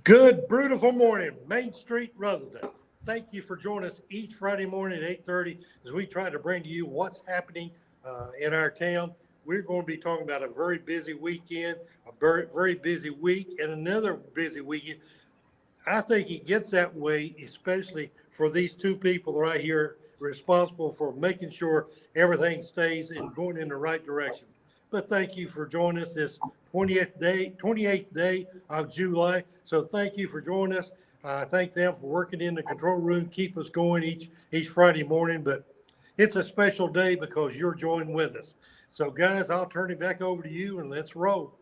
Good, Brewtiful morning, Main Street, Rutherford. Thank you for joining us each Friday morning at 8:30 as we try to bring to you what's happening in our town. We're going to be talking about a very busy weekend, a very busy week, and another busy weekend. I think it gets that way, especially for these two people right here responsible for making sure everything stays and going in the right direction. But thank you for joining us this 28th day of July. So thank you for joining us. I thank them for working in the control room, keep us going each Friday morning. But it's a special day because you're joining with us. So guys, I'll turn it back over to you and let's roll.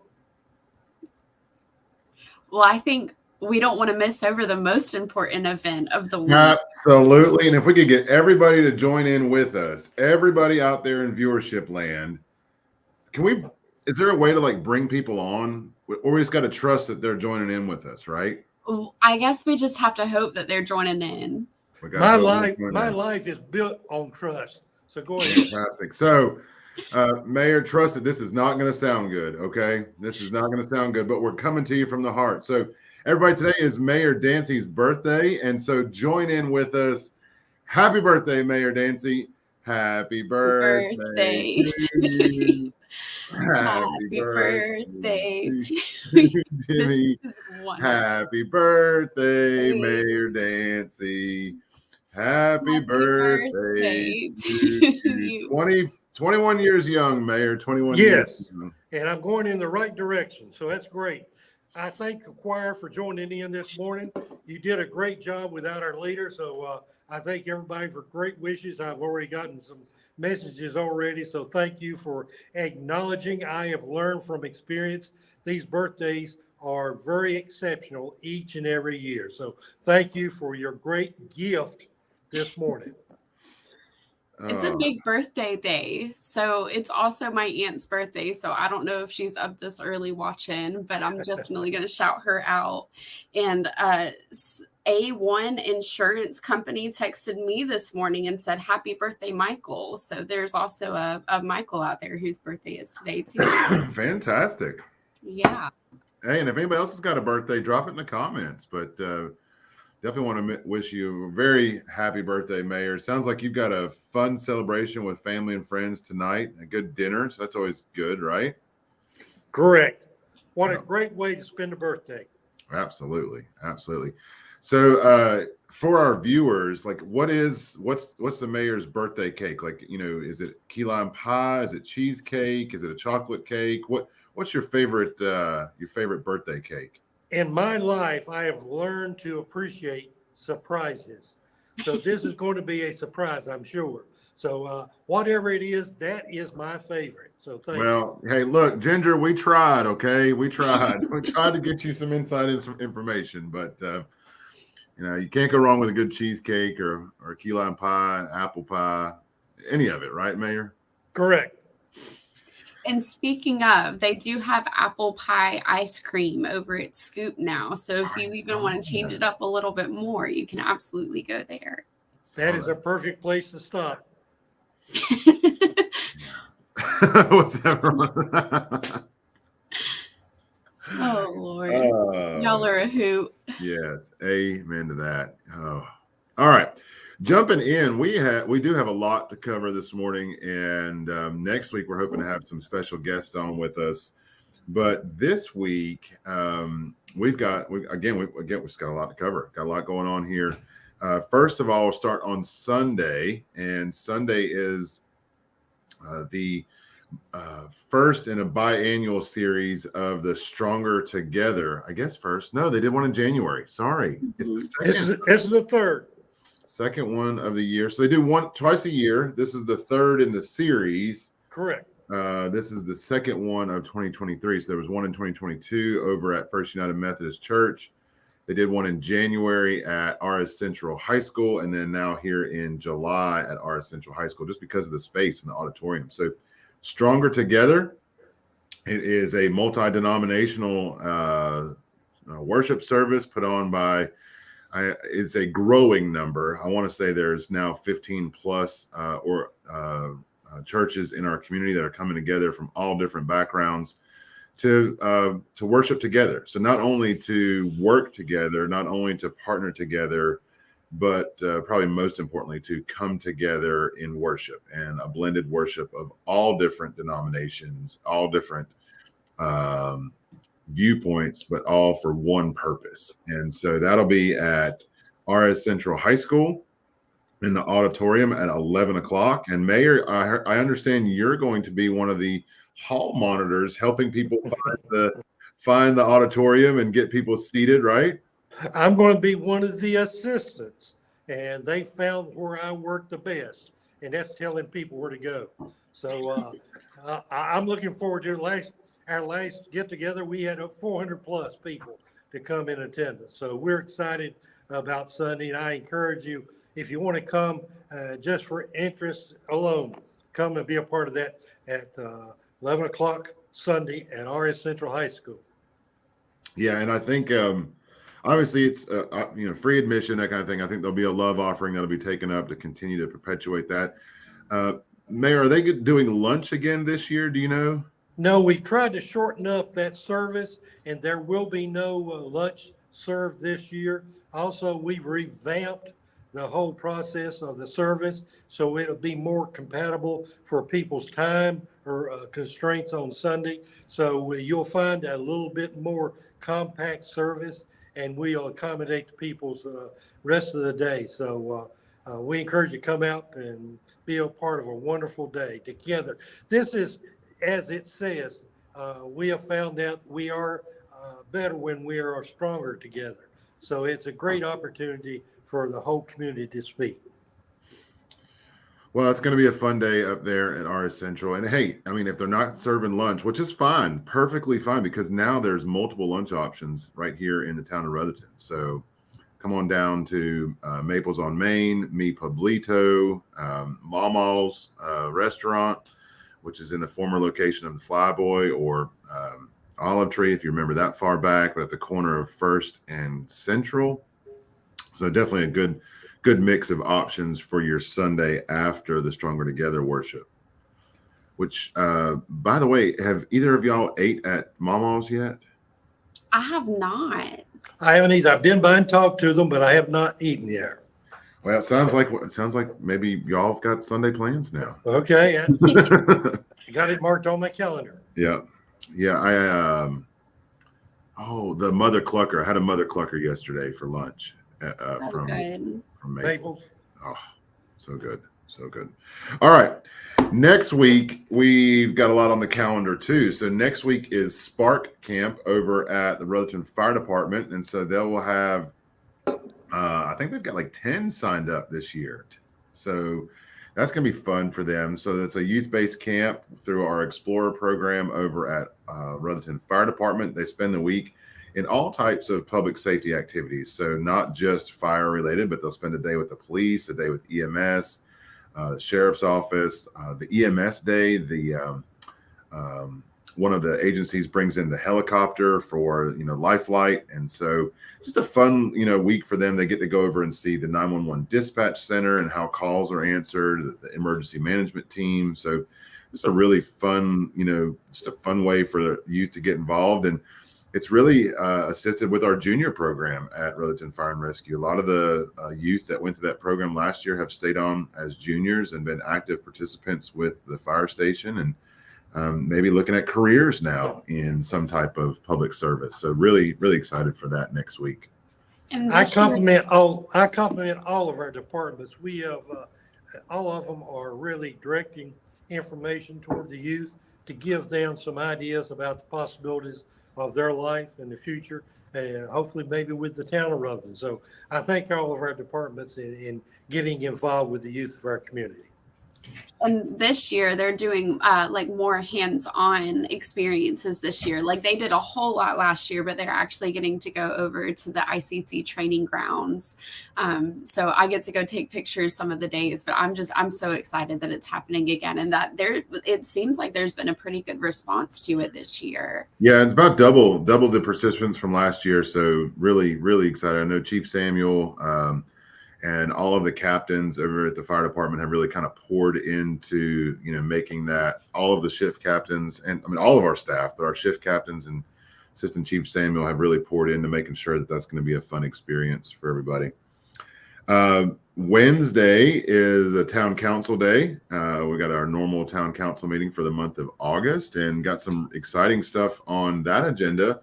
Well, I think we don't want to miss over the most important event of the week. Absolutely. And if we could get everybody to join in with us, everybody out there in viewership land, is there a way to like bring people on, or we just got to trust that they're joining in with us, right? I guess we just have to hope that they're joining in. My life is built on trust. So go ahead. Fantastic. So, Mayor, trust that this is not going to sound good, okay? This is not going to sound good, but we're coming to you from the heart. So, everybody, today is Mayor Dancy's birthday, and so join in with us. Happy birthday, Mayor Dancy. Happy birthday to you. Happy birthday to Jimmy. Happy birthday, Mayor Dancy. Happy birthday to you. 21 years young, Mayor. 21 years young. And I'm going in the right direction, so that's great. I thank the choir for joining in this morning. You did a great job without our leader, so I thank everybody for great wishes. I've already gotten some messages already, so thank you for acknowledging. I have learned from experience these birthdays are very exceptional each and every year. So thank you for your great gift this morning. It's a big birthday day. So it's also my aunt's birthday. So I don't know if she's up this early watching, but I'm definitely going to shout her out. And A1 Insurance Company texted me this morning and said, happy birthday, Michael. So there's also a Michael out there whose birthday is today too. Fantastic. Yeah. Hey, and if anybody else has got a birthday, drop it in the comments. But definitely want to wish you a very happy birthday, Mayor. Sounds like you've got a fun celebration with family and friends tonight, a good dinner. So that's always good, right? Correct. What a great way to spend a birthday. Absolutely. Absolutely. So for our viewers, like what's the mayor's birthday cake? Like, is it key lime pie? Is it cheesecake? Is it a chocolate cake? What's your favorite birthday cake? In my life, I have learned to appreciate surprises. So this is going to be a surprise, I'm sure. So whatever it is, that is my favorite. So thank you. Hey, look, Ginger, we tried, okay? We tried. We tried to get you some inside information, but you can't go wrong with a good cheesecake or key lime pie, apple pie, any of it, right, Mayor? Correct. And speaking of, they do have apple pie ice cream over at Scoop now. So if you even want to change it up a little bit more, you can absolutely go there. That is a perfect place to stop. What's that? Oh, Lord. Y'all are a hoot. Yes. Amen to that. Oh, all right. Jumping in, we do have a lot to cover this morning, and next week we're hoping to have some special guests on with us. But this week, we've got a lot to cover. Got a lot going on here. First of all, we'll start on Sunday, and Sunday is the first in a biannual series of the Stronger Together. I guess first. No, they did one in January. Sorry, it's the second. This is the third. Second one of the year. So they do one twice a year. This is the third in the series. Correct. This is the second one of 2023. So there was one in 2022 over at First United Methodist Church. They did one in January at RS Central High School, and then now here in July at RS Central High School, just because of the space in the auditorium. So Stronger Together. It is a multi-denominational worship service put on by it's a growing number. I want to say there's now 15 plus churches in our community that are coming together from all different backgrounds to worship together. So not only to work together, not only to partner together, but probably most importantly, to come together in worship, and a blended worship of all different denominations, all different viewpoints, but all for one purpose. And so that'll be at RS Central High School in the auditorium at 11 o'clock. And Mayor, I understand you're going to be one of the hall monitors, helping people find the auditorium and get people seated, right? I'm going to be one of the assistants, and they found where I work the best, and that's telling people where to go. So I'm looking forward to our last get together. We had 400 plus people to come in attendance. So we're excited about Sunday, and I encourage you, if you want to come just for interest alone, come and be a part of that at 11 o'clock Sunday at RS Central High School. Yeah, and I think obviously it's free admission, that kind of thing. I think there'll be a love offering that'll be taken up to continue to perpetuate that. Mayor, are they doing lunch again this year? Do you know? No, we've tried to shorten up that service, and there will be no lunch served this year. Also, we've revamped the whole process of the service, so it'll be more compatible for people's time or constraints on Sunday. So you'll find a little bit more compact service, and we'll accommodate the people's rest of the day. So we encourage you to come out and be a part of a wonderful day together. This is, as it says, we have found out we are better when we are stronger together. So it's a great opportunity for the whole community to speak. Well, it's going to be a fun day up there at RS Central. And hey, I mean, if they're not serving lunch, which is fine, perfectly fine, because now there's multiple lunch options right here in the town of Rutherton. So come on down to Maples on Main, Mi Pueblito, Mama's restaurant, which is in the former location of the Flyboy, or Olive Tree, if you remember that far back, but at the corner of First and Central. So definitely a good mix of options for your Sunday after the Stronger Together worship. Which, by the way, have either of y'all ate at Mama's yet? I have not. I haven't either. I've been by and talked to them, but I have not eaten yet. Well, it sounds like maybe y'all have got Sunday plans now. Okay, I got it marked on my calendar. Yeah. The Mother Clucker. I had a Mother Clucker yesterday for lunch. From Maples. Oh, so good. All right. Next week, we've got a lot on the calendar too. So next week is Spark Camp over at the Rutherton Fire Department. And so they will have, I think they've got like 10 signed up this year. So that's going to be fun for them. So that's a youth-based camp through our Explorer program over at Rutherton Fire Department. They spend the week in all types of public safety activities. So not just fire related, but they'll spend a day with the police, a day with EMS, the sheriff's office, the EMS day. One of the agencies brings in the helicopter for, life flight. And so it's just a fun, week for them. They get to go over and see the 911 dispatch center and how calls are answered, the emergency management team. So it's a really fun, just a fun way for youth to get involved. And it's really assisted with our junior program at Rutherton Fire and Rescue. A lot of the youth that went through that program last year have stayed on as juniors and been active participants with the fire station, and maybe looking at careers now in some type of public service. So really, really excited for that next week. I compliment all of our departments. We have all of them are really directing information toward the youth to give them some ideas about the possibilities of their life in the future, and hopefully maybe with the town of Rutherton. So I thank all of our departments in getting involved with the youth of our community. And this year they're doing more hands-on experiences this year. Like they did a whole lot last year, but they're actually getting to go over to the ICC training grounds. So I get to go take pictures some of the days, but I'm so excited that it's happening again, and that it seems like there's been a pretty good response to it this year. Yeah, it's about double the participants from last year. So really, really excited. I know Chief Samuel And all of the captains over at the fire department have really kind of poured into, making that, all of the shift captains, and I mean, all of our staff, but our shift captains and Assistant Chief Samuel have really poured into making sure that that's going to be a fun experience for everybody. Wednesday is a town council day. We got our normal town council meeting for the month of August, and got some exciting stuff on that agenda.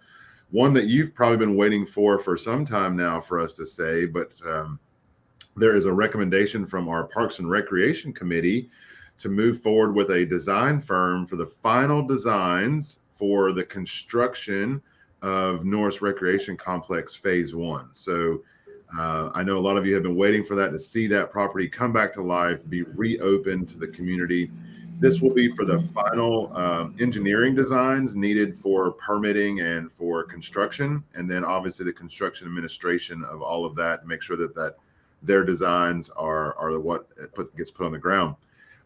One that you've probably been waiting for some time now for us to say, but there is a recommendation from our Parks and Recreation Committee to move forward with a design firm for the final designs for the construction of Norris Recreation Complex Phase 1. So I know a lot of you have been waiting for that, to see that property come back to life, be reopened to the community. This will be for the final engineering designs needed for permitting and for construction, and then obviously the construction administration of all of that, to make sure that their designs are what gets put on the ground.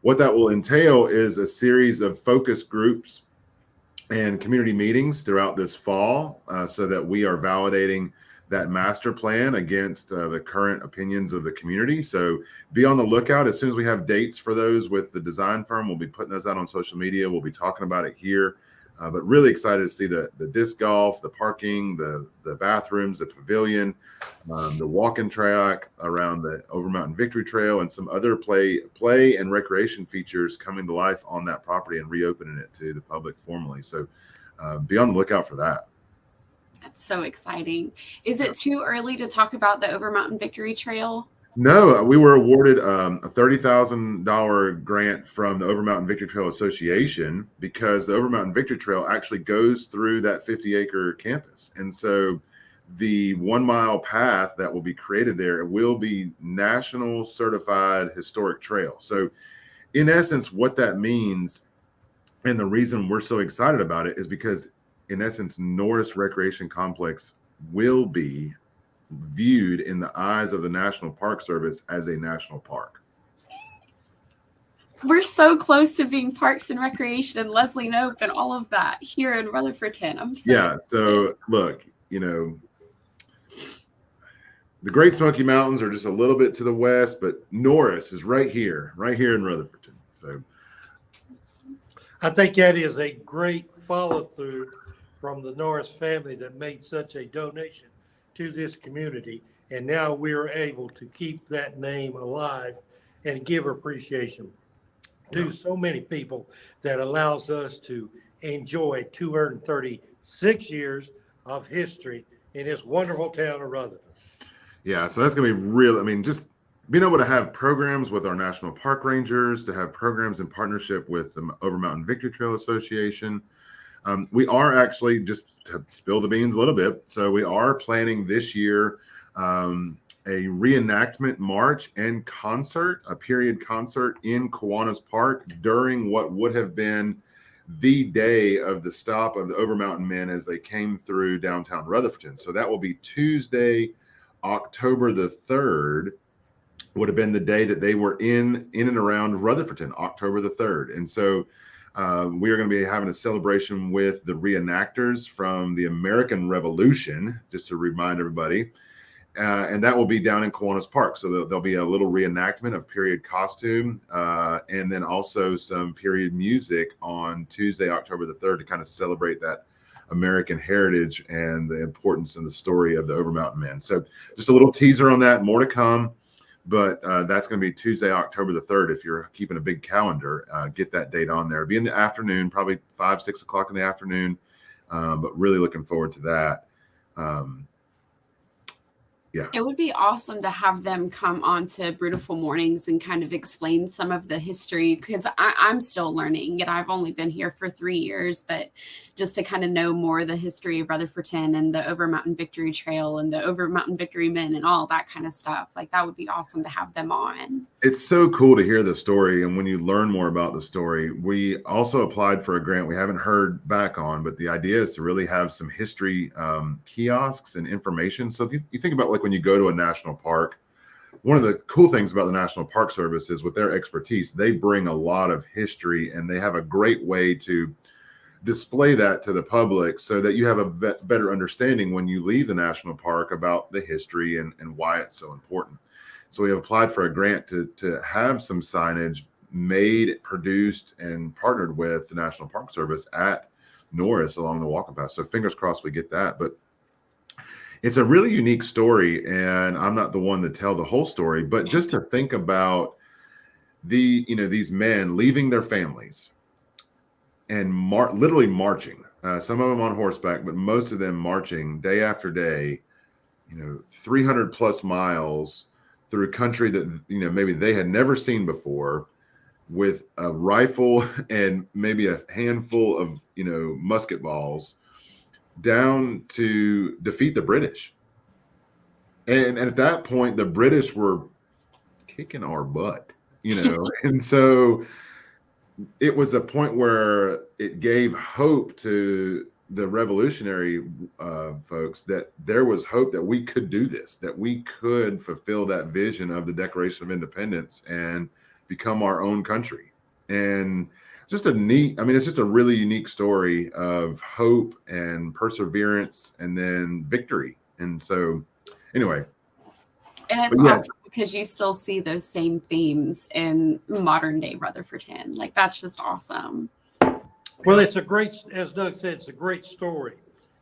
What that will entail is a series of focus groups and community meetings throughout this fall, so that we are validating that master plan against the current opinions of the community. So be on the lookout. As soon as we have dates for those with the design firm, we'll be putting those out on social media. We'll be talking about it here. But really excited to see the disc golf, the parking, the bathrooms, the pavilion, the walking track around the Over Mountain Victory Trail, and some other play and recreation features coming to life on that property and reopening it to the public formally. So be on the lookout for that. That's so exciting. Is it too early to talk about the Over Mountain Victory Trail? No, we were awarded a $30,000 grant from the Over Mountain Victory Trail Association, because the Over Mountain Victory Trail actually goes through that 50-acre campus. And so the 1 mile path that will be created there will be national certified historic trail. So in essence, what that means, and the reason we're so excited about it, is because in essence, Norris Recreation Complex will be viewed in the eyes of the National Park Service as a national park. We're so close to being Parks and Recreation and Leslie Knope and all of that here in Rutherfordton. I'm so excited. So look, the Great Smoky Mountains are just a little bit to the west, but Norris is right here in Rutherfordton. So I think that is a great follow through from the Norris family that made such a donation to this community. And now we're able to keep that name alive and give appreciation to so many people that allows us to enjoy 236 years of history in this wonderful town of Rutherford. Yeah, so that's going to be real. I mean, just being able to have programs with our national park rangers, to have programs in partnership with the Over Mountain Victory Trail Association. We are actually, just to spill the beans a little bit, so we are planning this year a reenactment march and concert, a period concert in Kiwanis Park during what would have been the day of the stop of the Over Mountain Men as they came through downtown Rutherfordton. So that will be Tuesday, October the 3rd, would have been the day that they were in and around Rutherfordton, October the 3rd. And so we are going to be having a celebration with the reenactors from the American Revolution, just to remind everybody. And that will be down in Kiwanis Park. So there'll be a little reenactment of period costume, and then also some period music on Tuesday, October the 3rd, to kind of celebrate that American heritage and the importance and the story of the Over Mountain Men. So just a little teaser on that, more to come. But that's going to be Tuesday, October the 3rd. If you're keeping a big calendar, get that date on there. It'll be in the afternoon, probably 5, 6 o'clock in the afternoon. But really looking forward to that. Yeah. It would be awesome to have them come on to Brewtiful Mornings and kind of explain some of the history, because I'm still learning, and I've only been here for 3 years, but just to kind of know more of the history of Rutherfordton and the Over Mountain Victory Trail and the Over Mountain Victory Men and all that kind of stuff. Like, that would be awesome to have them on. It's so cool to hear the story. And when you learn more about the story, we also applied for a grant we haven't heard back on, but the idea is to really have some history kiosks and information. So if you think about, like, when you go to a national park, one of the cool things about the National Park Service is, with their expertise, they bring a lot of history, and they have a great way to display that to the public so that you have a better understanding when you leave the national park about the history and why it's so important. So we have applied for a grant to have some signage made, produced, and partnered with the National Park Service at Norris along the walking path. So fingers crossed we get that. But it's a really unique story, and I'm not the one to tell the whole story, but just to think about these men leaving their families and literally marching. Some of them on horseback, but most of them marching day after day, 300 plus miles through country that, maybe they had never seen before, with a rifle and maybe a handful of, musket balls, down to defeat the British. And at that point, the British were kicking our butt, and so it was a point where it gave hope to the revolutionary folks that there was hope that we could do this, that we could fulfill that vision of the Declaration of Independence and become our own country. And just it's just a really unique story of hope and perseverance and then victory. And so anyway. And it's awesome because you still see those same themes in modern day Rutherfordton. Like, that's just awesome. Well, it's a great, as Doug said, it's a great story.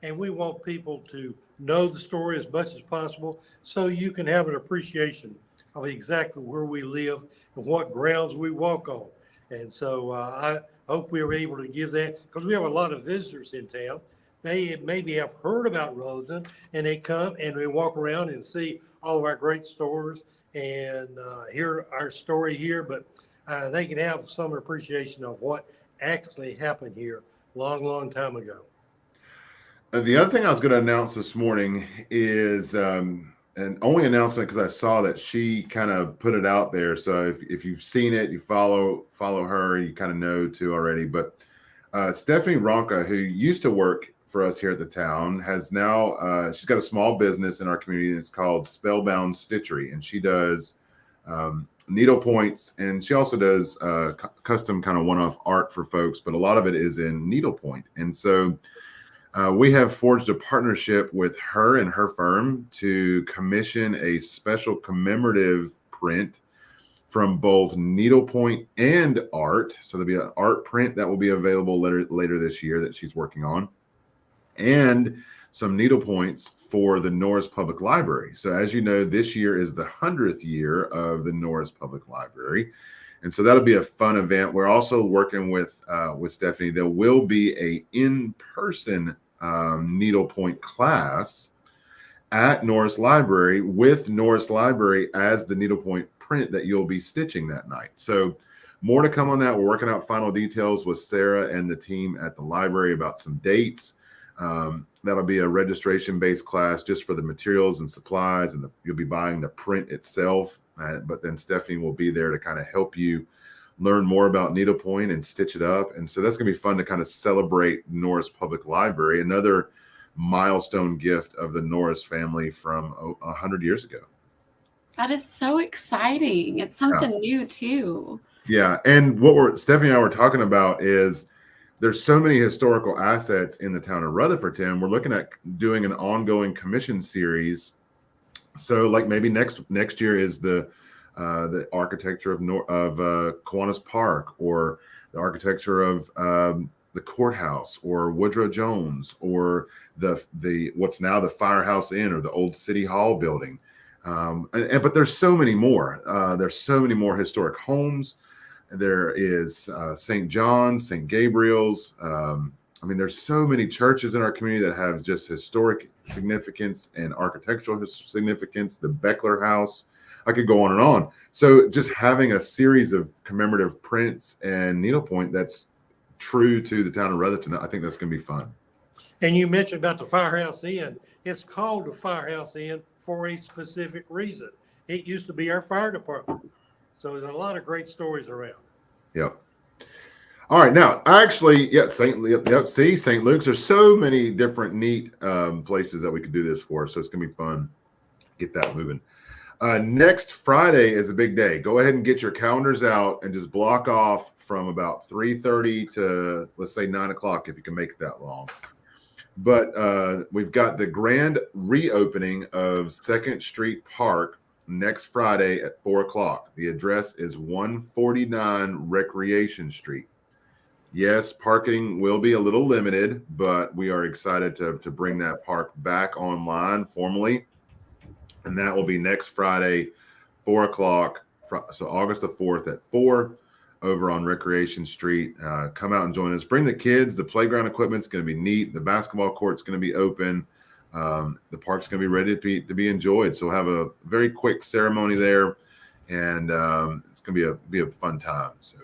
And we want people to know the story as much as possible so you can have an appreciation of exactly where we live and what grounds we walk on. And so I hope we were able to give that, because we have a lot of visitors in town. They maybe have heard about Rutherfordton, and they come and they walk around and see all of our great stores and hear our story here, but they can have some appreciation of what actually happened here long time ago. The other thing I was going to announce this morning is and only announcement because I saw that she kind of put it out there. So if you've seen it, you follow her, you kind of know too already. But Stephanie Ronca, who used to work for us here at the town, has now she's got a small business in our community, and it's called Spellbound Stitchery, and she does needle points, and she also does custom kind of one-off art for folks, but a lot of it is in needlepoint. And so we have forged a partnership with her and her firm to commission a special commemorative print from both needlepoint and art. So there'll be an art print that will be available later this year that she's working on, and some needlepoints for the Norris Public Library. So as you know, this year is the 100th year of the Norris Public Library. And so that'll be a fun event. We're also working with Stephanie. There will be a in-person needlepoint class at Norris Library with Norris Library as the needlepoint print that you'll be stitching that night. So more to come on that. We're working out final details with Sarah and the team at the library about some dates. That'll be a registration-based class just for the materials and supplies, and you'll be buying the print itself. But then Stephanie will be there to kind of help you learn more about needlepoint and stitch it up. And so that's going to be fun to kind of celebrate Norris Public Library, another milestone gift of the Norris family from 100 years ago. That is so exciting. It's something new too. Yeah. And what Stephanie and I were talking about is there's so many historical assets in the town of Rutherfordton. We're looking at doing an ongoing commission series. So like maybe next year is the architecture of Kiwanis Park, or the architecture of the courthouse, or Woodrow Jones, or the what's now the Firehouse Inn, or the old City Hall building. But there's so many more. There's so many more historic homes. There is St. John's, St. Gabriel's. There's so many churches in our community that have just historic significance and architectural significance. The Beckler House. I could go on and on. So just having a series of commemorative prints and needlepoint that's true to the town of Rutherfordton, I think that's going to be fun. And you mentioned about the Firehouse Inn. It's called the Firehouse Inn for a specific reason. It used to be our fire department. So there's a lot of great stories around. Yep. All right. Now, actually, St. Luke's. There's so many different neat places that we could do this for. So it's going to be fun. Get that moving. Next Friday is a big day. Go ahead and get your calendars out and just block off from about 3:30 to, let's say, 9 o'clock if you can make it that long. But we've got the grand reopening of 2nd Street Park next Friday at 4 o'clock. The address is 149 Recreation Street. Yes, parking will be a little limited, but we are excited to bring that park back online formally. And that will be next Friday, 4 o'clock. So August the 4th at 4 over on Recreation Street. Come out and join us. Bring the kids. The playground equipment's going to be neat. The basketball court's going to be open. The park's going to be ready to be enjoyed. So we'll have a very quick ceremony there, and it's going to be a fun time. So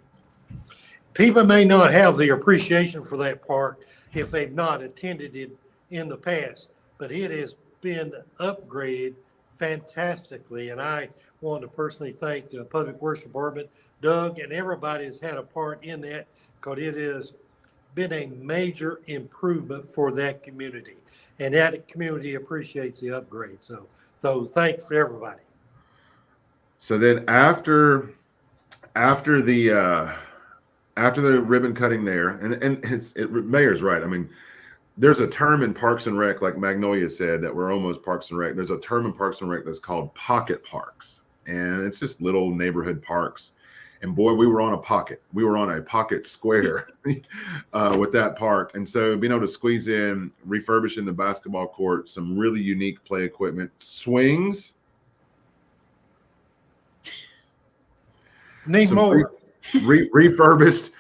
people may not have the appreciation for that park if they've not attended it in the past, but it has been upgraded fantastically. And I want to personally thank the Public Works Department, Doug, and everybody has had a part in that, because it has been a major improvement for that community. And that community appreciates the upgrade. So thanks for everybody. So then after the ribbon cutting there, and Mayor's right. I mean, there's a term in Parks and Rec, like Magnolia said, that we're almost Parks and Rec. There's a term in Parks and Rec that's called pocket parks, and it's just little neighborhood parks. And boy, we were on a pocket. We were on a pocket square with that park. And so being able to squeeze in, refurbishing the basketball court, some really unique play equipment, swings. Need more. Refurbished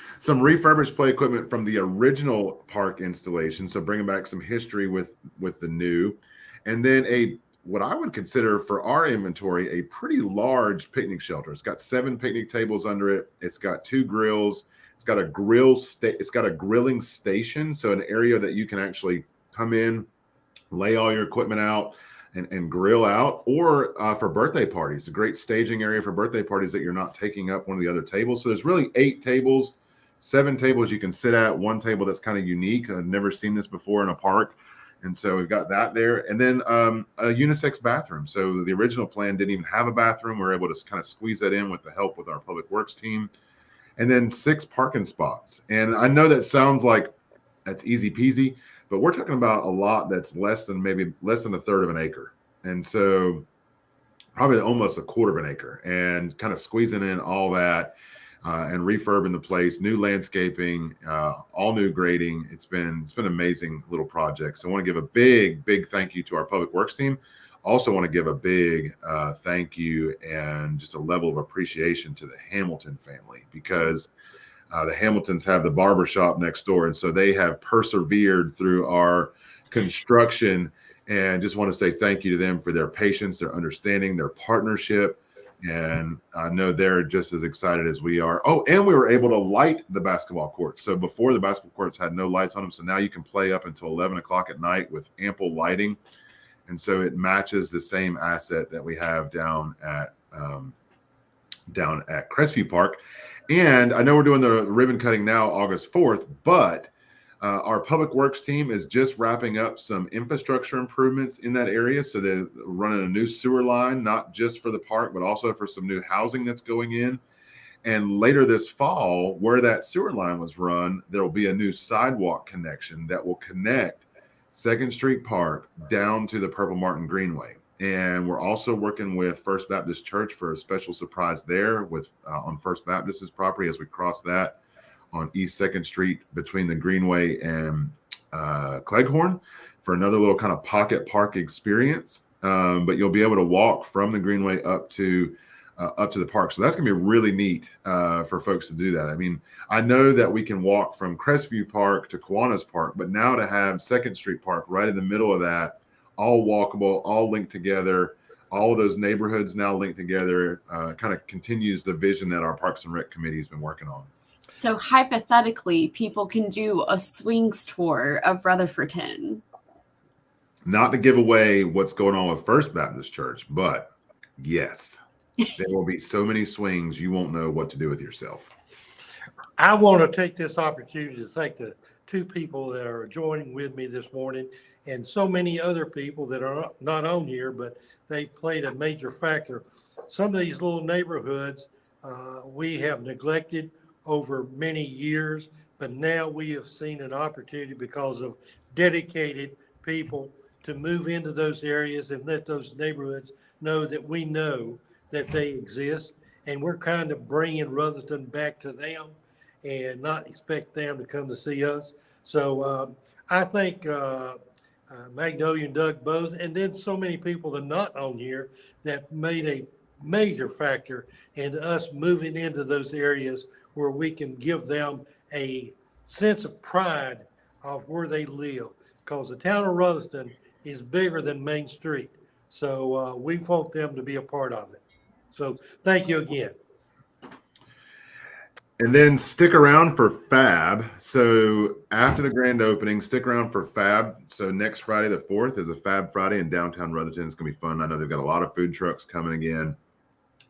play equipment from the original park installation. So bringing back some history with the new, and then what I would consider for our inventory, a pretty large picnic shelter. It's got 7 picnic tables under it. It's got 2 grills. It's got a grilling station. So an area that you can actually come in, lay all your equipment out and grill out, or for birthday parties, a great staging area for birthday parties that you're not taking up one of the other tables. So there's really 8 tables, 7 tables you can sit at, 1 table that's kind of unique. I've never seen this before in a park. And so we've got that there. And then a unisex bathroom. So the original plan didn't even have a bathroom. We're able to kind of squeeze that in with the help with our public works team. And then 6 parking spots. And I know that sounds like that's easy peasy, but we're talking about a lot that's less than a third of an acre. And so probably almost a quarter of an acre, and kind of squeezing in all that and refurbing the place, new landscaping, all new grading. It's been an amazing little project. So I want to give a big thank you to our public works team. Also want to give a big thank you and just a level of appreciation to the Hamilton family, because the Hamiltons have the barber shop next door. And so they have persevered through our construction, and just want to say thank you to them for their patience, their understanding, their partnership. And I know they're just as excited as we are. Oh, and we were able to light the basketball courts. So before, the basketball courts had no lights on them. So now you can play up until 11 o'clock at night with ample lighting. And so it matches the same asset that we have down at Crestview Park. And I know we're doing the ribbon cutting now, August 4th, but our public works team is just wrapping up some infrastructure improvements in that area. So they're running a new sewer line, not just for the park, but also for some new housing that's going in. And later this fall, where that sewer line was run, there will be a new sidewalk connection that will connect 2nd Street Park down to the Purple Martin Greenway. And we're also working with First Baptist Church for a special surprise there with on First Baptist's property as we cross that on East 2nd Street between the Greenway and Cleghorn for another little kind of pocket park experience. But you'll be able to walk from the Greenway up to the park. So that's going to be really neat for folks to do that. I mean, I know that we can walk from Crestview Park to Kiwanis Park, but now to have 2nd Street Park right in the middle of that, all walkable, all linked together, all of those neighborhoods now linked together, kind of continues the vision that our Parks and Rec Committee has been working on. So hypothetically, people can do a swings tour of Rutherfordton. Not to give away what's going on with First Baptist Church, but yes, there will be so many swings you won't know what to do with yourself. I want to take this opportunity to thank the 2 people that are joining with me this morning, and so many other people that are not on here, but they played a major factor. Some of these little neighborhoods we have neglected over many years, but now we have seen an opportunity because of dedicated people to move into those areas and let those neighborhoods know that they exist. And we're kind of bringing Rutherford back to them and not expect them to come to see us. So I think Magnolia and Doug both, and then so many people that are not on here that made a major factor in us moving into those areas where we can give them a sense of pride of where they live. Because the town of Rutherford is bigger than Main Street. So we want them to be a part of it. So thank you again. And then stick around for Fab. So after the grand opening, stick around for Fab. So next Friday, the 4th, is a Fab Friday in downtown Rutherford. It's going to be fun. I know they've got a lot of food trucks coming again.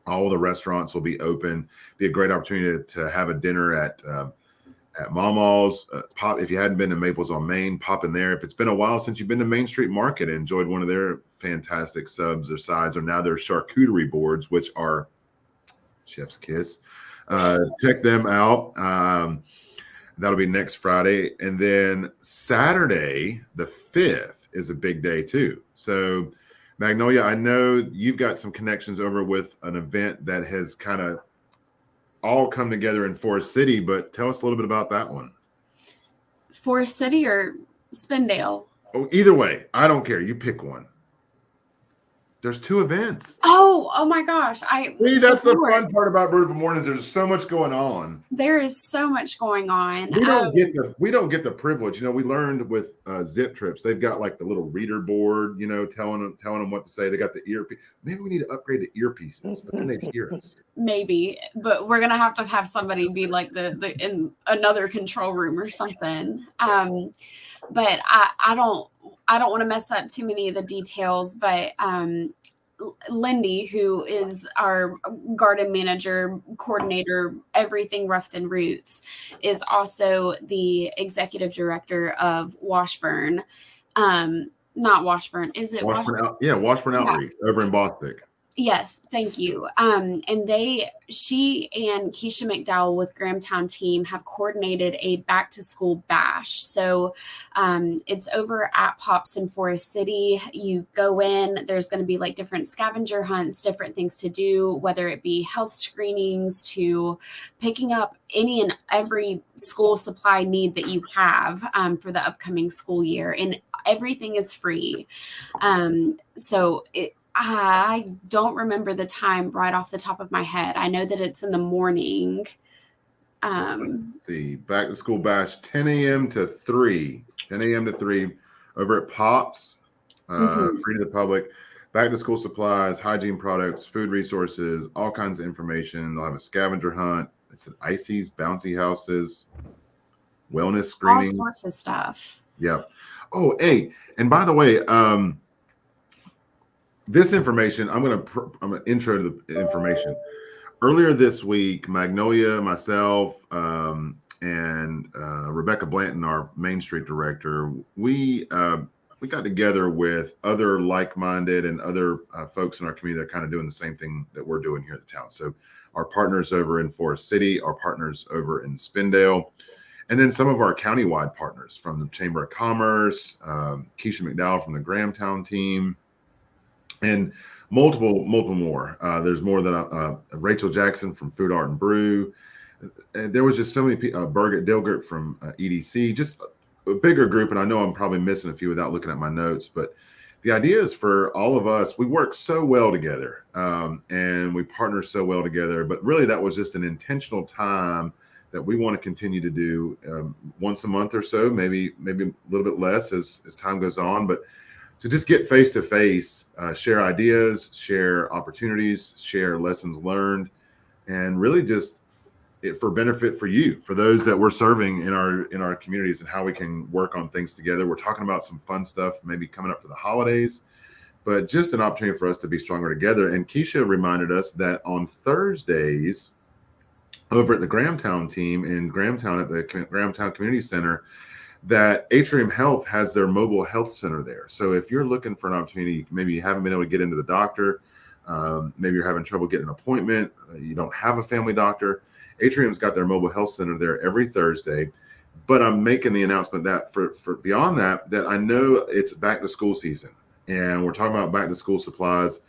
All the restaurants will be open. Be a great opportunity to have a dinner at Mama's. Pop, if you hadn't been to Maples on Main, pop in there. If it's been a while since you've been to Main Street Market and enjoyed one of their fantastic subs or sides, or now their charcuterie boards, which are chef's kiss. Check them out. That'll be next Friday. And then Saturday, the 5th, is a big day too. So Magnolia, I know you've got some connections over with an event that has kind of all come together in Forest City, but tell us a little bit about that one. Forest City or Spindale? Oh, either way, I don't care. You pick one. There's 2 events. Oh my gosh. See, that's the fun part about Brewtiful Mornings. There's so much going on. There is so much going on. We don't get the privilege. You know, we learned with Zip Trips, they've got like the little reader board, you know, telling them what to say. They got the earpiece. Maybe we need to upgrade the earpieces, but then they'd hear us. Maybe, but we're gonna have somebody be like the in another control room or something. But I don't want to mess up too many of the details, but Lindy, who is our garden manager, coordinator, everything Ruffton Roots, is also the executive director of Washburn. Not Washburn. Is it Washburn? Washburn Outreach over in Bostic. Yes, thank you. And she and Keisha McDowell with Grahamtown team have coordinated a back to school bash. So it's over at Pops in Forest City. You go in, there's going to be like different scavenger hunts, different things to do, whether it be health screenings to picking up any and every school supply need that you have for the upcoming school year. And everything is free. I don't remember the time right off the top of my head. I know that it's in the morning. Let's see, back to school bash, 10 a.m. to 3 over at Pops, free to the public. Back to school supplies, hygiene products, food resources, all kinds of information. They'll have a scavenger hunt. They said ices, bouncy houses, wellness screening. All sorts of stuff. Yep. Oh, hey, and by the way, this information, I'm gonna intro to the information. Earlier this week, Magnolia, myself, and Rebecca Blanton, our Main Street director, we got together with other like-minded and other folks in our community that are kind of doing the same thing that we're doing here at the town. So our partners over in Forest City, our partners over in Spindale, and then some of our countywide partners from the Chamber of Commerce, Keisha McDowell from the Grahamtown team, and multiple more. There's more than Rachel Jackson from Food Art and Brew. And there was just so many people. Birgit Dilgert from EDC, just a bigger group. And I know I'm probably missing a few without looking at my notes. But the idea is for all of us, we work so well together and we partner so well together. But really, that was just an intentional time that we want to continue to do once a month or so, maybe a little bit less as time goes on. But to just get face to face, share ideas, share opportunities, share lessons learned, and really just for benefit for you, for those that we're serving in our communities, and how we can work on things together. We're talking about some fun stuff maybe coming up for the holidays, but just an opportunity for us to be stronger together. And Keisha reminded us that on Thursdays over at the Grahamtown team in Grahamtown at the Grahamtown Community Center, that Atrium Health has their mobile health center there. So if you're looking for an opportunity, maybe you haven't been able to get into the doctor, maybe you're having trouble getting an appointment, you don't have a family doctor, Atrium's got their mobile health center there every Thursday. But I'm making the announcement that for beyond that, that I know it's back to school season, and we're talking about back to school supplies.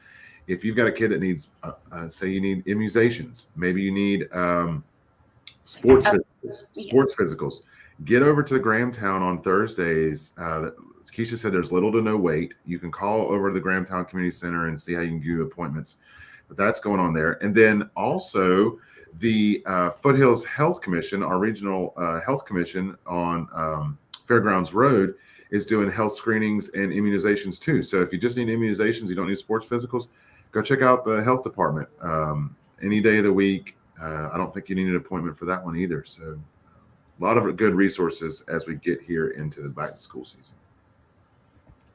If you've got a kid that needs, say you need immunizations, maybe you need sports physicals, get over to Grahamtown on Thursdays. Keisha said there's little to no wait. You can call over to the Grahamtown Community Center and see how you can do appointments. But that's going on there. And then also the Foothills Health Commission, our regional health commission on Fairgrounds Road, is doing health screenings and immunizations too. So if you just need immunizations, you don't need sports physicals, go check out the health department any day of the week. I don't think you need an appointment for that one either. So a lot of good resources as we get here into the back to school season.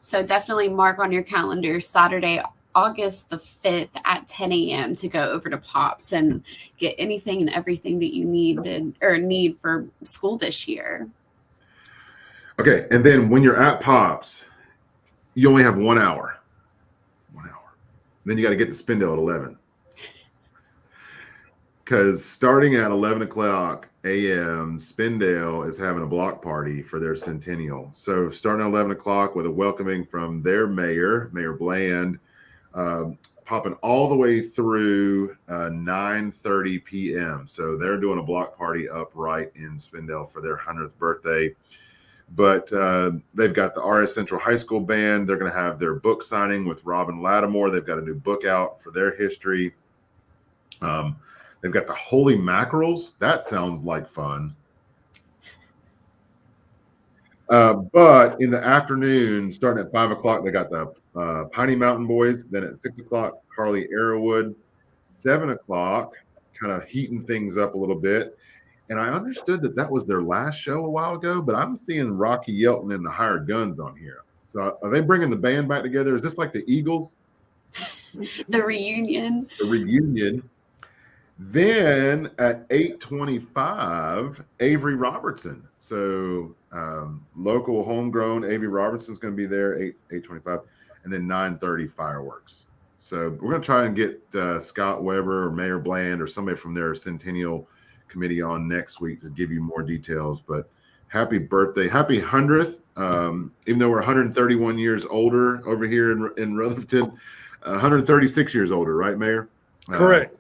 So definitely mark on your calendar Saturday, August the 5th at 10 a.m. to go over to Pops and get anything and everything that you need for school this year. Okay. And then when you're at Pops, you only have 1 hour. 1 hour. Then you got to get to Spindale at 11. Because starting at 11 o'clock a.m., Spindale is having a block party for their centennial. So starting at 11 o'clock with a welcoming from their mayor, Mayor Bland, popping all the way through 9:30 p.m. So they're doing a block party up right in Spindale for their 100th birthday. But they've got the RS Central High School band. They're going to have their book signing with Robin Lattimore. They've got a new book out for their history. They've got the Holy Mackerels. That sounds like fun. But in the afternoon, starting at 5 o'clock, they got the Piney Mountain Boys. Then at 6 o'clock, Carly Arrowwood. 7 o'clock, kind of heating things up a little bit. And I understood that was their last show a while ago, but I'm seeing Rocky Yelton and the Hired Guns on here. So are they bringing the band back together? Is this like the Eagles? The reunion. The reunion. Then at 8:25, Avery Robertson. So local homegrown Avery Robertson's going to be there 8:25, and then 9:30 fireworks. So we're going to try and get Scott Weber or Mayor Bland or somebody from their Centennial Committee on next week to give you more details. But happy birthday, happy 100th. Even though we're 131 years older over here in Rutherford, 136 years older, right, Mayor? Correct.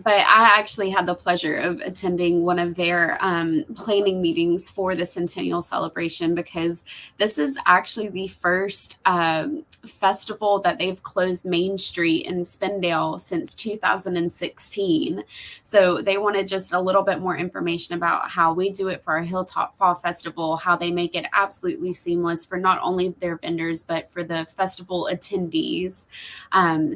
But I actually had the pleasure of attending one of their planning meetings for the Centennial celebration, because this is actually the first festival that they've closed Main Street in Spindale since 2016. So they wanted just a little bit more information about how we do it for our Hilltop Fall Festival, how they make it absolutely seamless for not only their vendors, but for the festival attendees.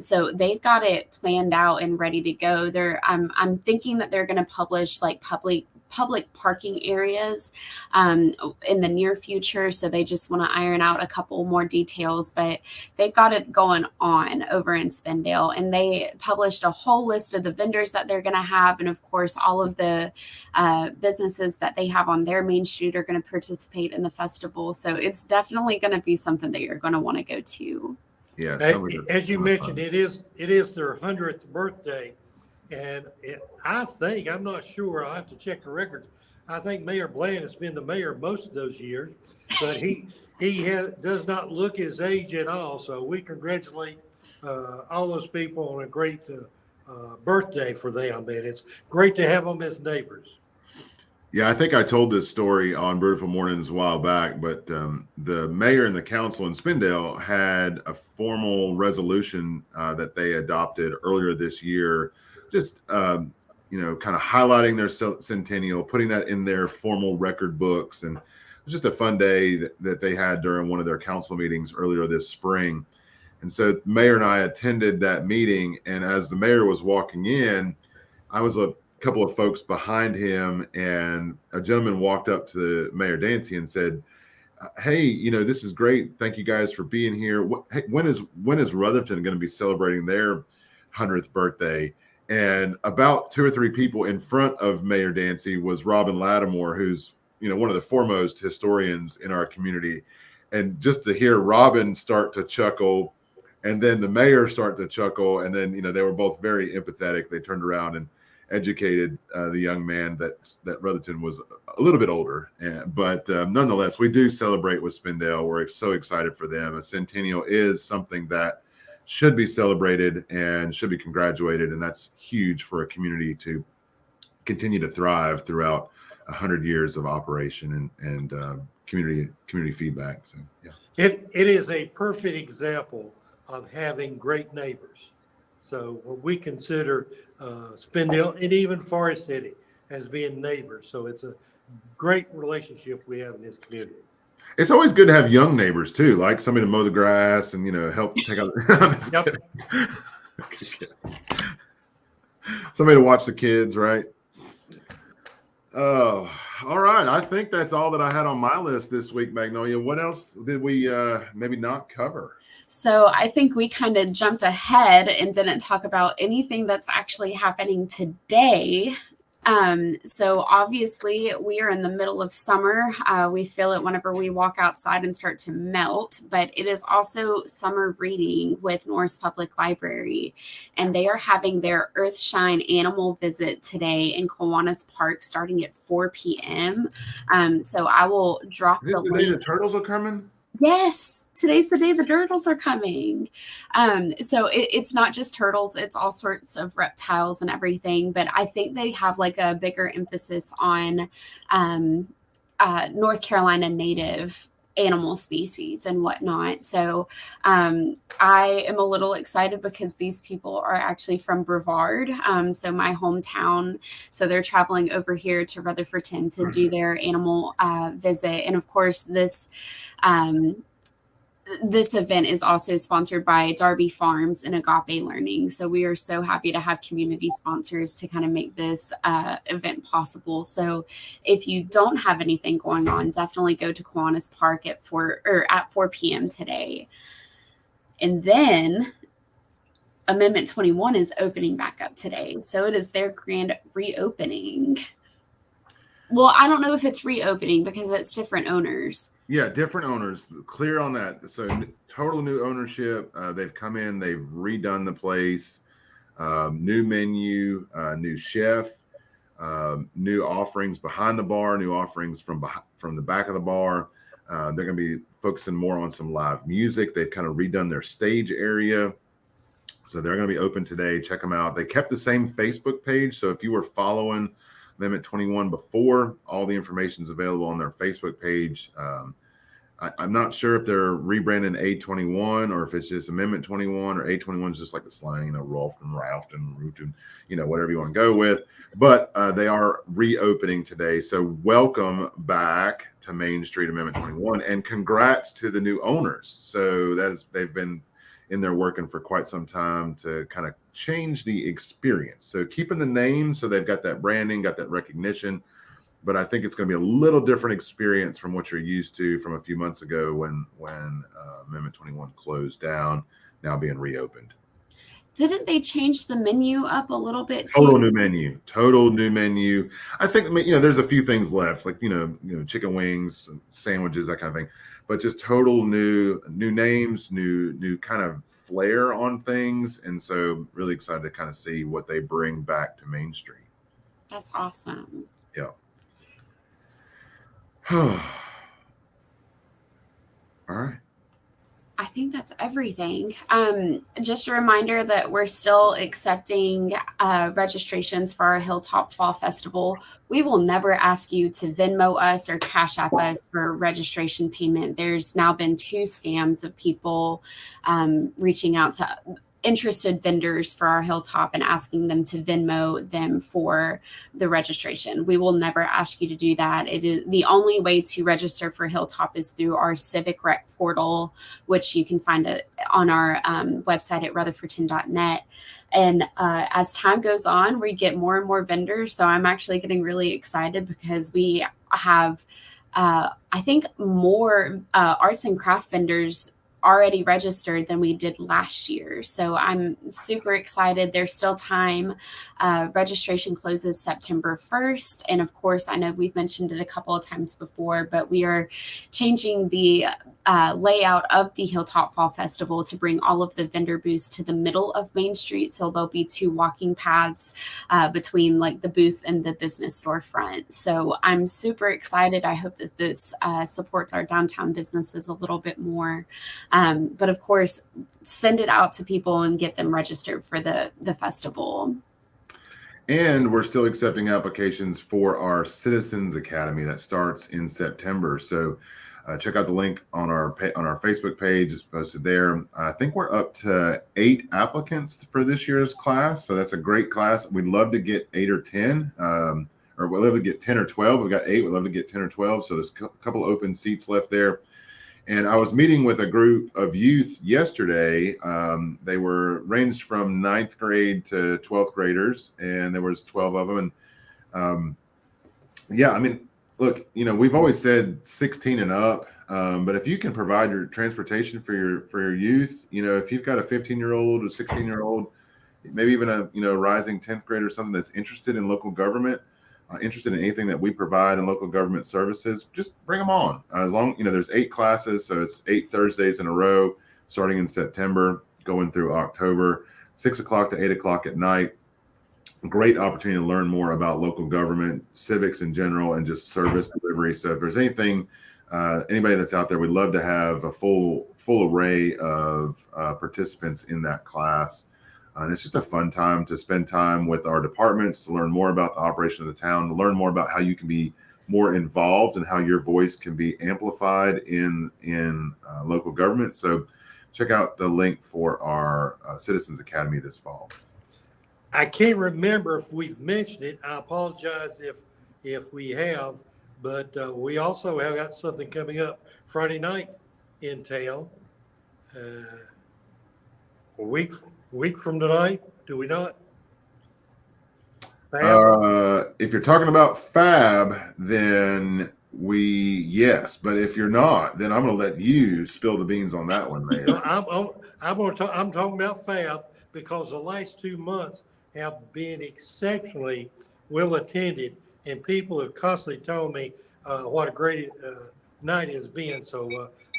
So they've got it planned out and ready to go. I'm thinking that they're going to publish like public parking areas in the near future. So they just want to iron out a couple more details, but they've got it going on over in Spindale, and they published a whole list of the vendors that they're going to have. And of course, all of the businesses that they have on their Main Street are going to participate in the festival. So it's definitely going to be something that you're going to want to go to. Yeah. As you mentioned, it is their 100th birthday. And I'm not sure, I'll have to check the records. I think Mayor Bland has been the mayor most of those years, but he does not look his age at all. So we congratulate all those people on a great birthday for them. And it's great to have them as neighbors. Yeah, I think I told this story on Brewtiful Mornings a while back, but the mayor and the council in Spindale had a formal resolution that they adopted earlier this year, just kind of highlighting their centennial, putting that in their formal record books. And it was just a fun day that they had during one of their council meetings earlier this spring. And so the mayor and I attended that meeting. And as the mayor was walking in, I was a couple of folks behind him, and a gentleman walked up to Mayor Dancy and said, hey, this is great. Thank you guys for being here. When is Rutherford going to be celebrating their 100th birthday? And about 2 or 3 people in front of Mayor Dancy was Robin Lattimore, who's, one of the foremost historians in our community. And just to hear Robin start to chuckle, and then the mayor start to chuckle, and then, they were both very empathetic. They turned around and educated the young man that Rutherton was a little bit older. But nonetheless, we do celebrate with Spindale. We're so excited for them. A centennial is something that should be celebrated and should be congratulated, and that's huge for a community to continue to thrive throughout 100 years of operation and community feedback. So yeah, it is a perfect example of having great neighbors. So we consider Spindale and even Forest City as being neighbors. So it's a great relationship we have in this community. it's always good to have young neighbors too, like somebody to mow the grass and help take out. Yep. Somebody to watch the kids, right? Oh, all right. I think that's all that I had on my list this week, Magnolia. What else did we maybe not cover? So I think we kind of jumped ahead and didn't talk about anything that's actually happening today. So obviously we are in the middle of summer. We feel it whenever we walk outside and start to melt, but it is also summer reading with Norris Public Library, and they are having their Earthshine animal visit today in Kiwanis Park starting at 4 p.m. So I will drop Is the it the day link. the turtles are coming? Yes, today's the day the turtles are coming. So it's not just turtles, it's all sorts of reptiles and everything, but I think they have like a bigger emphasis on North Carolina native animal species and whatnot. So I am a little excited because these people are actually from Brevard, so my hometown. So they're traveling over here to Rutherfordton to do their animal visit. And of course, this event is also sponsored by Darby Farms and Agape Learning. So we are so happy to have community sponsors to kind of make this event possible. So if you don't have anything going on, definitely go to Kiwanis Park at 4 p.m. today. And then Amendment 21 is opening back up today. So it is their grand reopening. Well, I don't know if it's reopening because it's different owners. Yeah, different owners. Clear on that. So total new ownership. They've come in. They've redone the place. New menu. New chef. New offerings behind the bar. New offerings from the back of the bar. They're going to be focusing more on some live music. They've kind of redone their stage area. So they're going to be open today. Check them out. They kept the same Facebook page. So if you were following Amendment 21 before, all the information is available on their Facebook page. I'm not sure if they're rebranding A21 or if it's just Amendment 21 or A21 is just like the slang, Rolf and Ralph and Root and, whatever you want to go with. But they are reopening today. So welcome back to Main Street Amendment 21 and congrats to the new owners. So they've been in there working for quite some time to kind of change the experience. So keeping the name, so they've got that branding, got that recognition, but I think it's going to be a little different experience from what you're used to from a few months ago when Amendment 21 closed down, now being reopened. Didn't they change the menu up a little bit too? Total new menu. I think, there's a few things left, like, chicken wings, sandwiches, that kind of thing, but just total new names, new kind of flair on things. And so really excited to kind of see what they bring back to Main Street. That's awesome. Yeah. All right. I think that's everything. Just a reminder that we're still accepting registrations for our Hilltop Fall Festival. We will never ask you to Venmo us or Cash App us for registration payment. There's now been 2 scams of people reaching out to interested vendors for our Hilltop and asking them to Venmo them for the registration. We will never ask you to do that. It is the only way to register for Hilltop is through our Civic Rec portal, which you can find it on our website at rutherfordton.net. And as time goes on, we get more and more vendors. So I'm actually getting really excited because we have, I think, more arts and craft vendors already registered than we did last year. So I'm super excited. There's still time. Registration closes September 1st. And of course, I know we've mentioned it a couple of times before, but we are changing the layout of the Hilltop Fall Festival to bring all of the vendor booths to the middle of Main Street. So there'll be 2 walking paths between like the booth and the business storefront. So I'm super excited. I hope that this supports our downtown businesses a little bit more. But of course, send it out to people and get them registered for the festival. And we're still accepting applications for our Citizens Academy that starts in September. So check out the link on our Facebook page. It's posted there. I think we're up to 8 applicants for this year's class. So that's a great class. We'd love to get 8 or 10, or we'd love to get 10 or 12. We've got 8. We'd love to get 10 or 12. So there's a couple open seats left there. And I was meeting with a group of youth yesterday. They were ranged from 9th grade to 12th graders, and there was 12 of them. And yeah, I mean, look, you know, we've always said 16 and up, but if you can provide your transportation for your youth, you know, if you've got a 15-year-old or 16-year-old, maybe even a rising 10th grader or something that's interested in local government, interested in anything that we provide in local government services, just bring them on. As long, there's 8 classes, so it's 8 Thursdays in a row, starting in September, going through October, 6 o'clock to 8 o'clock at night. Great opportunity to learn more about local government, civics in general, and just service delivery. So if there's anything, anybody that's out there, we'd love to have a full array of participants in that class. And it's just a fun time to spend time with our departments, to learn more about the operation of the town, to learn more about how you can be more involved and how your voice can be amplified in local government. So check out the link for our Citizens Academy this fall. I can't remember if we've mentioned it. I apologize if we have, but we also have got something coming up Friday night in town. A week from tonight, do we not? If you're talking about Fab, then yes. But if you're not, then I'm going to let you spill the beans on that one, man. I'm talking about Fab because the last 2 months have been exceptionally well attended, and people have constantly told me what a great night it has been. So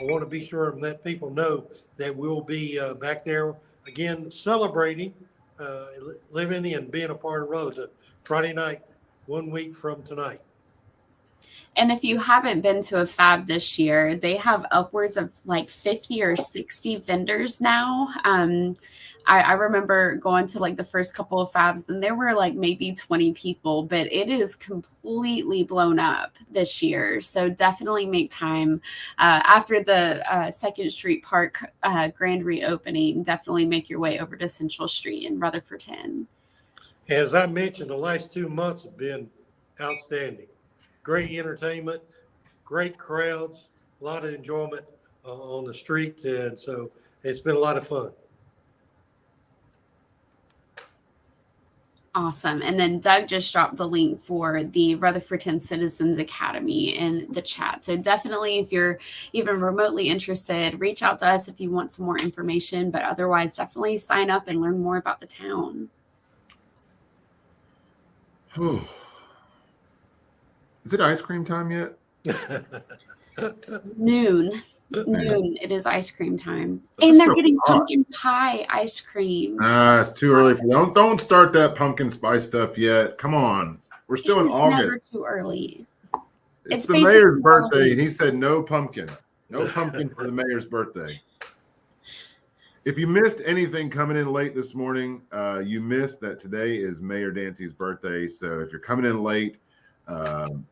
I want to be sure and let people know that we'll be back there again celebrating, living and being a part of Rosa Friday night, 1 week from tonight. And if you haven't been to a Fab this year, they have upwards of like 50 or 60 vendors now. I remember going to like the first couple of Fabs, and there were like maybe 20 people, but it is completely blown up this year. So definitely make time after the 2nd Street Park grand reopening. Definitely make your way over to Central Street in Rutherford 10. As I mentioned, the last 2 months have been outstanding. Great entertainment, great crowds, a lot of enjoyment on the street, and so it's been a lot of fun. Awesome. And then Doug just dropped the link for the Rutherford 10 Citizens Academy in the chat. So definitely, if you're even remotely interested, reach out to us if you want some more information, but otherwise definitely sign up and learn more about the town. Is it ice cream time yet? Noon. It is ice cream time. And they're getting pumpkin pie ice cream. It's too early for don't start that pumpkin spice stuff yet. Come on. We're still in August. Never too early. It's the mayor's birthday, and he said no pumpkin. No pumpkin for the mayor's birthday. If you missed anything coming in late this morning, you missed that today is Mayor Dancy's birthday. So if you're coming in late,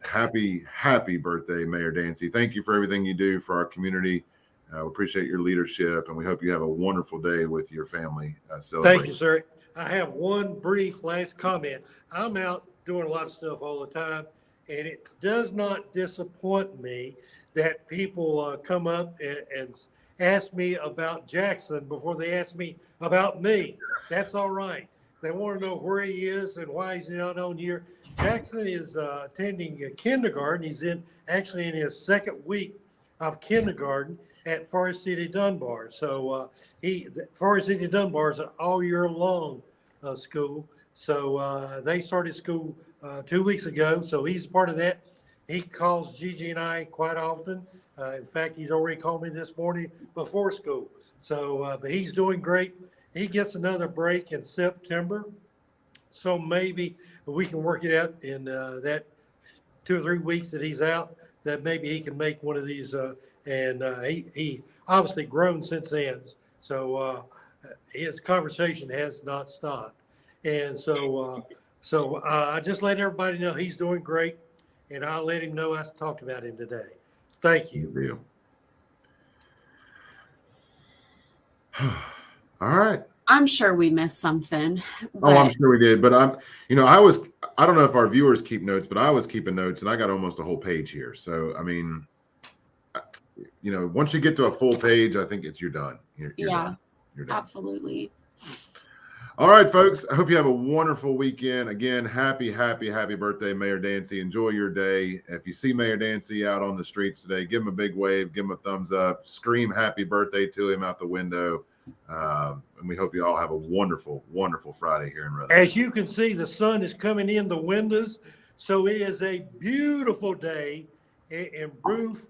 happy birthday, Mayor Dancy. Thank you for everything you do for our community. We appreciate your leadership, and we hope you have a wonderful day with your family. Thank you, sir. I have one brief last comment. I'm out doing a lot of stuff all the time, and it does not disappoint me that people come up and ask me about Jackson before they ask me about me. That's all right. They want to know where he is and why he's not on here. Jackson is attending kindergarten. He's actually in his 2nd week of kindergarten at Forest City Dunbar. So Forest City Dunbar is an all year long school. So they started school 2 weeks ago. So he's part of that. He calls Gigi and I quite often. In fact, he's already called me this morning before school. So, but he's doing great. He gets another break in September. So maybe we can work it out in that 2 or 3 weeks that he's out, that maybe he can make one of these. He obviously grown since then. So his conversation has not stopped. And so I just let everybody know he's doing great. And I'll let him know I talked about him today. Thank you. All right. I'm sure we missed something. Oh, I'm sure we did. But I don't know if our viewers keep notes, but I was keeping notes and I got almost a whole page here. So, I mean, once you get to a full page, I think you're done. You're done. Absolutely. All right, folks. I hope you have a wonderful weekend. Again, happy birthday, Mayor Dancy. Enjoy your day. If you see Mayor Dancy out on the streets today, give him a big wave, give him a thumbs up, scream happy birthday to him out the window. And we hope you all have a wonderful, wonderful Friday here in Rutherford. As you can see, the sun is coming in the windows. So it is a beautiful day in Brewf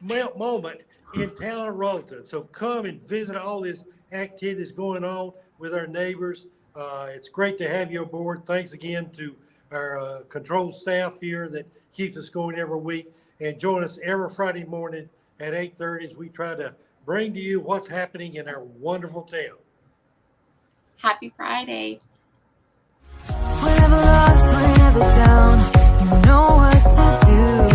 moment in town of Rutherford. So come and visit all this activities going on with our neighbors. It's great to have you aboard. Thanks again to our control staff here that keeps us going every week. And join us every Friday morning at 8:30 as we try to bring to you what's happening in our wonderful town. Happy Friday. Whenever lost, whenever down, you know what to do.